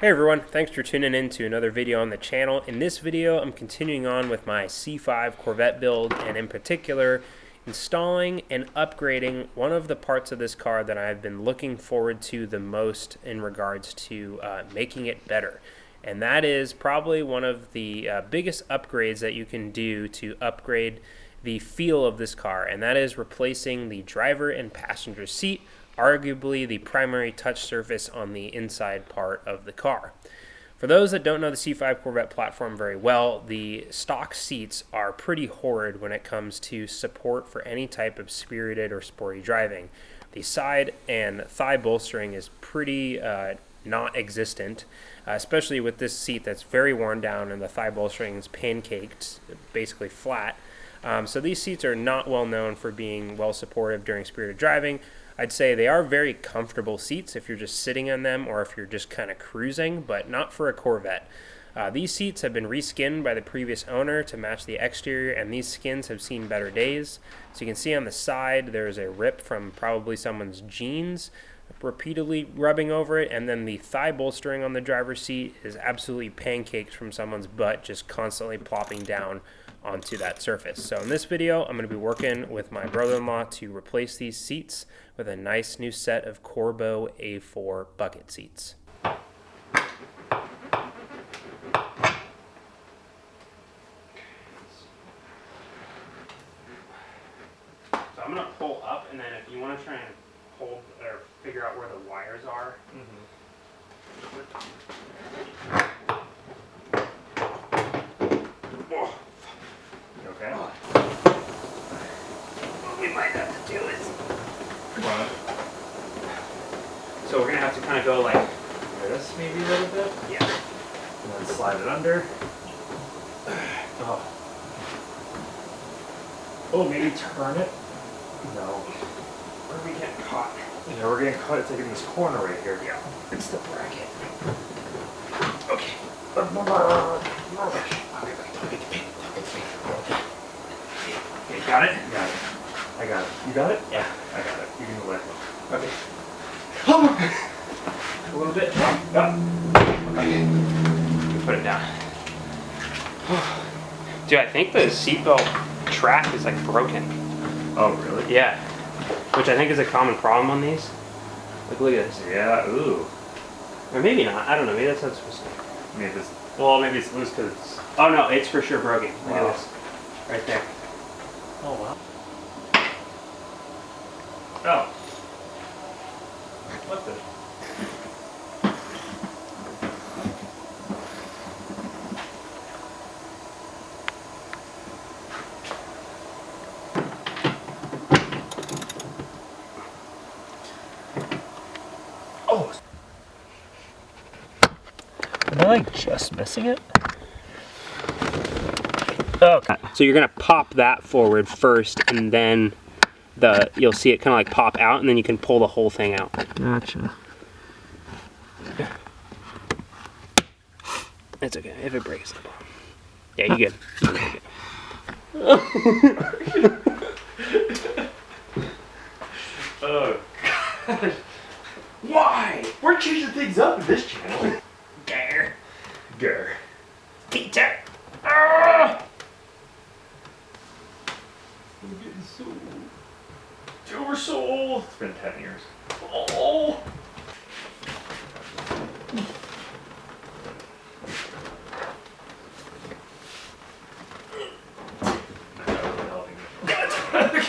Hey everyone, thanks for tuning in to another video on the channel. In this video, I'm continuing on with my C5 Corvette build, and in particular, installing and upgrading one of the parts of this car that I've been looking forward to the most in regards to making it better. And that is probably one of the biggest upgrades that you can do to upgrade the feel of this car, and that is replacing the driver and passenger seat, arguably the primary touch surface on the inside part of the car. For those that don't know the C5 Corvette platform very well, the stock seats are pretty horrid when it comes to support for any type of spirited or sporty driving. The side and thigh bolstering is pretty not existent, especially with this seat that's very worn down and the thigh bolstering is pancaked, basically flat. So these seats are not well known for being well supportive during spirited driving. I'd say they are very comfortable seats if you're just sitting on them or if you're just kind of cruising, but not for a Corvette. These seats have been reskinned by the previous owner to match the exterior, and these skins have seen better days. So you can see on the side there's a rip from probably someone's jeans repeatedly rubbing over it, and then the thigh bolstering on the driver's seat is absolutely pancaked from someone's butt just constantly plopping down onto that surface. So in this video, I'm going to be working with my brother-in-law to replace these seats with a nice new set of Corbeau A4 bucket seats. So I'm going to pull up, and then if you want to try and hold or figure out where the wires are. Okay. What we might have to do is, so we're gonna have to kind of go like this, maybe a little bit. Yeah. And then slide it under. Oh, maybe turn it. No. Where are we getting caught? Yeah, we're getting caught. It's like in this corner right here. Yeah. It's the bracket. Okay. Okay, got it? Got it. I got it. You got it? Yeah. I got it. You can let go. Okay. A little bit. Okay. Put it down. Dude, I think the seatbelt track is like broken. Oh, really? Yeah. Which I think is a common problem on these. Like, look at this. Yeah. Ooh. Or maybe not. I don't know. Maybe that's how it's supposed to be. Maybe it's, well, maybe it's loose because it's... Oh no, it's for sure broken. Look Wow. at this. Right there. Oh, wow. Oh. What the... Oh. Am I like just missing it? Okay. So you're gonna pop that forward first, and then you'll see it kind of like pop out, and then you can pull the whole thing out. Gotcha. It's okay if it breaks. Yeah, you good. Okay. Oh gosh. Why? We're changing things up in this channel. Grr. Grr. Peter. Ah! I'm getting sold. Oversold. It's been 10 years. Oh.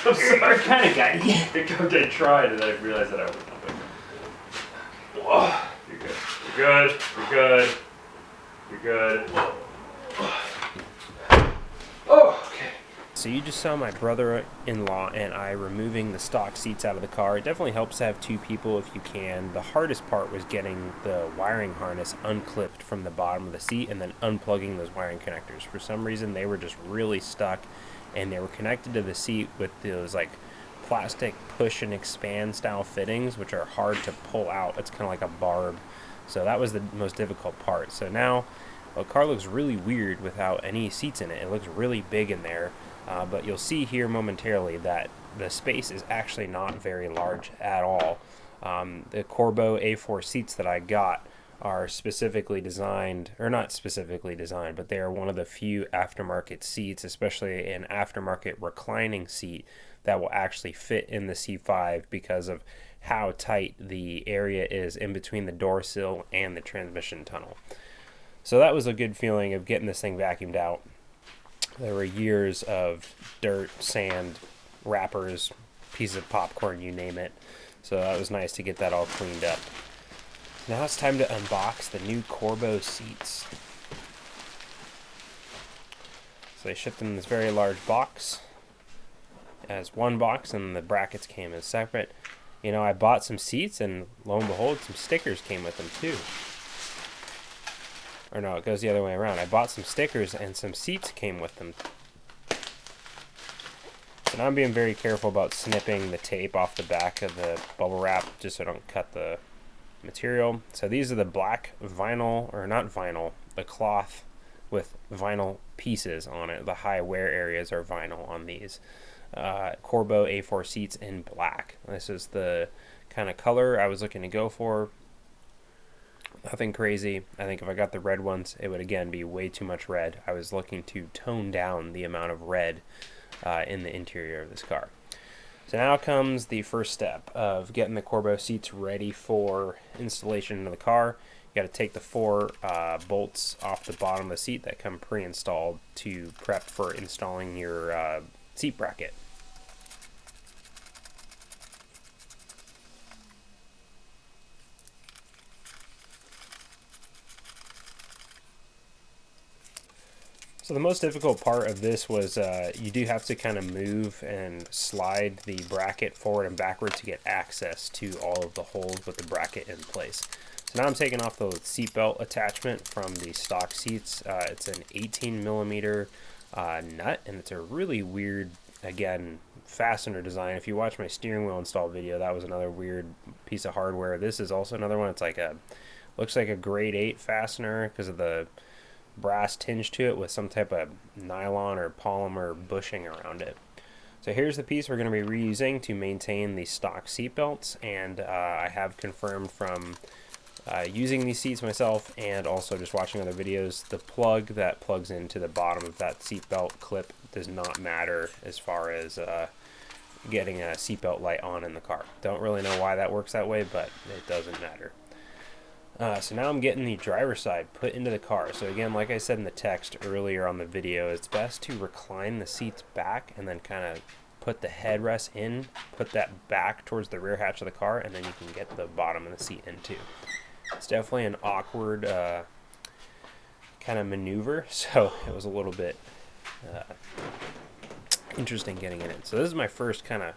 I'm sorry. Kind of guy. I tried and I realized that I wasn't helping. Whoa. You're good. You're good. You're good. You're good. Oh, okay. So you just saw my brother-in-law and I removing the stock seats out of the car. It definitely helps to have two people if you can. The hardest part was getting the wiring harness unclipped from the bottom of the seat and then unplugging those wiring connectors. For some reason, they were just really stuck, and they were connected to the seat with those like plastic push and expand style fittings, which are hard to pull out. It's kind of like a barb. So that was the most difficult part. So now the car looks really weird without any seats in it. It looks really big in there. But you'll see here momentarily that the space is actually not very large at all. The Corbeau A4 seats that I got are specifically designed, or not specifically designed, but they are one of the few aftermarket seats, especially an aftermarket reclining seat, that will actually fit in the C5 because of how tight the area is in between the door sill and the transmission tunnel. So that was a good feeling of getting this thing vacuumed out. There were years of dirt, sand, wrappers, pieces of popcorn, you name it. So that was nice to get that all cleaned up. Now it's time to unbox the new Corbeau seats. So they shipped in this very large box as one box, and the brackets came as separate. You know, I bought some seats, and lo and behold, some stickers came with them too. Or no, it goes the other way around. I bought some stickers, and some seats came with them. So now I'm being very careful about snipping the tape off the back of the bubble wrap, just so I don't cut the material. So these are the black vinyl, or not vinyl, the cloth with vinyl pieces on it. The high wear areas are vinyl on these. Corbeau A4 seats in black. This is the kind of color I was looking to go for. Nothing crazy. I think if I got the red ones, it would again be way too much red. I was looking to tone down the amount of red in the interior of this car. So now comes the first step of getting the Corbeau seats ready for installation into the car. You got to take the 4 bolts off the bottom of the seat that come pre-installed to prep for installing your seat bracket. So the most difficult part of this was you do have to kind of move and slide the bracket forward and backward to get access to all of the holes with the bracket in place. So now I'm taking off the seatbelt attachment from the stock seats. It's an 18 millimeter nut, and it's a really weird, again, fastener design. If you watch my steering wheel install video, that was another weird piece of hardware. This is also another one. It's like looks like a grade 8 fastener because of the brass tinge to it with some type of nylon or polymer bushing around it. So here's the piece we're going to be reusing to maintain the stock seat belts, and I have confirmed from using these seats myself and also just watching other videos, the plug that plugs into the bottom of that seatbelt clip does not matter as far as getting a seatbelt light on in the car. Don't really know why that works that way, but it doesn't matter. So now I'm getting the driver's side put into the car. So again, like I said in the text earlier on the video, it's best to recline the seats back and then kind of put the headrest in, put that back towards the rear hatch of the car, and then you can get the bottom of the seat in too. It's definitely an awkward kind of maneuver, so it was a little bit interesting getting in it. So this is my first kind of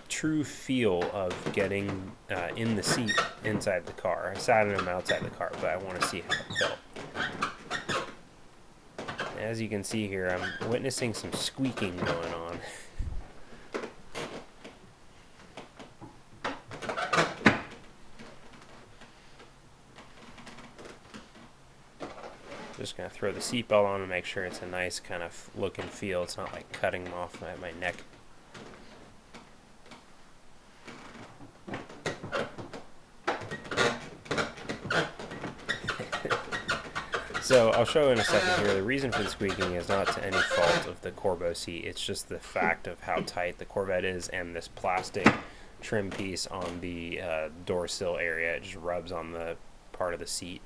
true feel of getting in the seat inside the car. I sat in them outside the car, but I want to see how it felt. As you can see here, I'm witnessing some squeaking going on. Just going to throw the seatbelt on and make sure it's a nice kind of look and feel. It's not like cutting off my neck. So I'll show in a second here. The reason for the squeaking is not to any fault of the Corbeau seat. It's just the fact of how tight the Corvette is and this plastic trim piece on the door sill area. It just rubs on the part of the seat.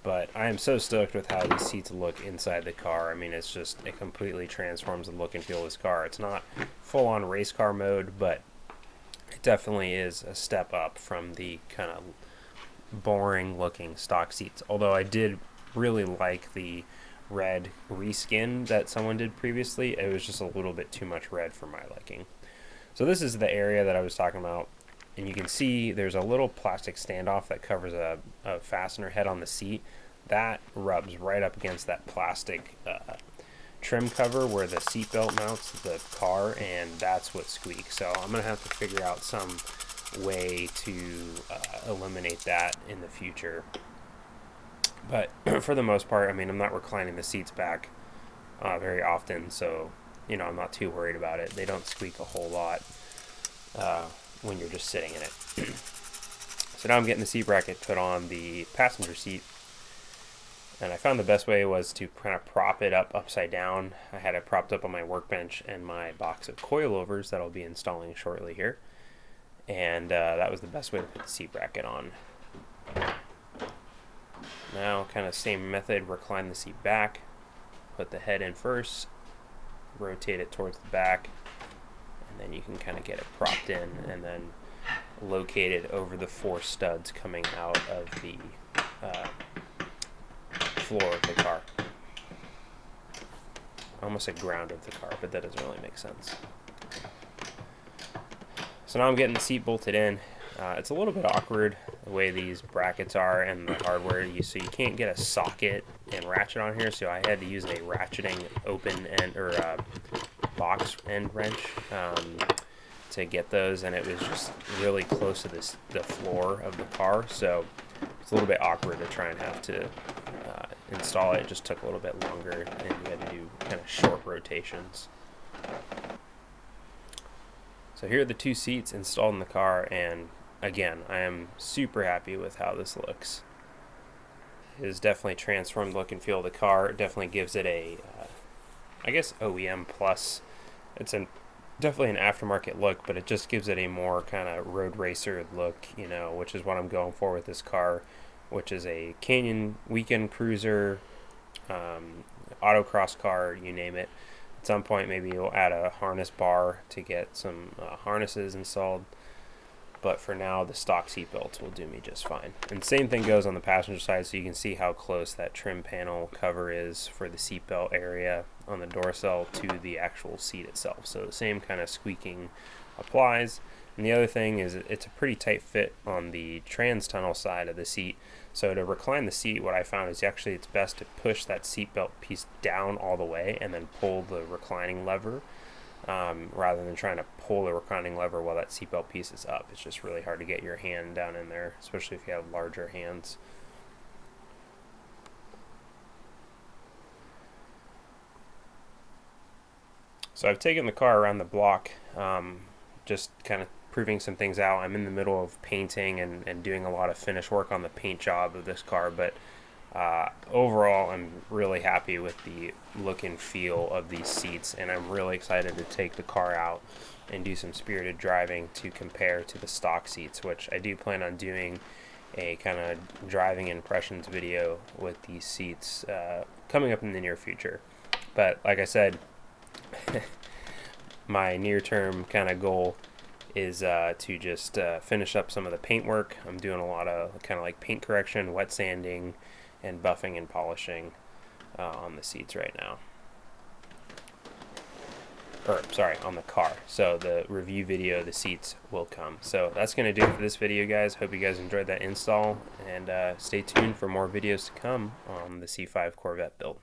But I am so stoked with how these seats look inside the car. I mean, it's just, it completely transforms the look and feel of this car. It's not full-on race car mode, but it definitely is a step up from the kind of boring looking stock seats. Although I did really like the red reskin that someone did previously. It was just a little bit too much red for my liking. So this is the area that I was talking about, and you can see there's a little plastic standoff that covers a fastener head on the seat. That rubs right up against that plastic trim cover where the seatbelt mounts the car, and that's what squeaks. So I'm gonna have to figure out some way to eliminate that in the future. But for the most part, I mean, I'm not reclining the seats back very often, so, you know, I'm not too worried about it. They don't squeak a whole lot when you're just sitting in it. So So now I'm getting the seat bracket put on the passenger seat. And I found the best way was to kind of prop it up upside down. I had it propped up on my workbench and my box of coilovers that I'll be installing shortly here. And that was the best way to put the seat bracket on. Now, kind of same method, recline the seat back, put the head in first, rotate it towards the back, and then you can kind of get it propped in and then locate it over the 4 studs coming out of the floor of the car. I almost said ground of the car, but that doesn't really make sense. So now I'm getting the seat bolted in. It's a little bit awkward the way these brackets are and the hardware. So you can't get a socket and ratchet on here, so I had to use a ratcheting open end or box end wrench to get those, and it was just really close to the floor of the car, so it's a little bit awkward to try and have to install it. It just took a little bit longer, and you had to do kind of short rotations. So here are the 2 seats installed in the car, and again, I am super happy with how this looks. It has definitely transformed the look and feel of the car. It definitely gives it a, I guess, OEM plus. It's definitely an aftermarket look, but it just gives it a more kind of road racer look, you know, which is what I'm going for with this car, which is a Canyon weekend cruiser, autocross car, you name it. At some point, maybe you'll add a harness bar to get some harnesses installed. But for now, the stock seat belts will do me just fine. And same thing goes on the passenger side, so you can see how close that trim panel cover is for the seat belt area on the door cell to the actual seat itself. So the same kind of squeaking applies. And the other thing is it's a pretty tight fit on the trans tunnel side of the seat. So to recline the seat, what I found is actually it's best to push that seat belt piece down all the way and then pull the reclining lever. Rather than trying to pull the reclining lever while that seatbelt piece is up. It's just really hard to get your hand down in there, especially if you have larger hands. So I've taken the car around the block, just kind of proving some things out. I'm in the middle of painting and doing a lot of finish work on the paint job of this car, but overall, I'm really happy with the look and feel of these seats, and I'm really excited to take the car out and do some spirited driving to compare to the stock seats, which I do plan on doing a kind of driving impressions video with these seats coming up in the near future. But like I said, my near-term kind of goal is to just finish up some of the paint work. I'm doing a lot of kind of like paint correction, wet sanding, and buffing and polishing on the seats right now. Or, sorry, on the car. So the review video of the seats will come. So that's going to do it for this video, guys. Hope you guys enjoyed that install, and stay tuned for more videos to come on the C5 Corvette build.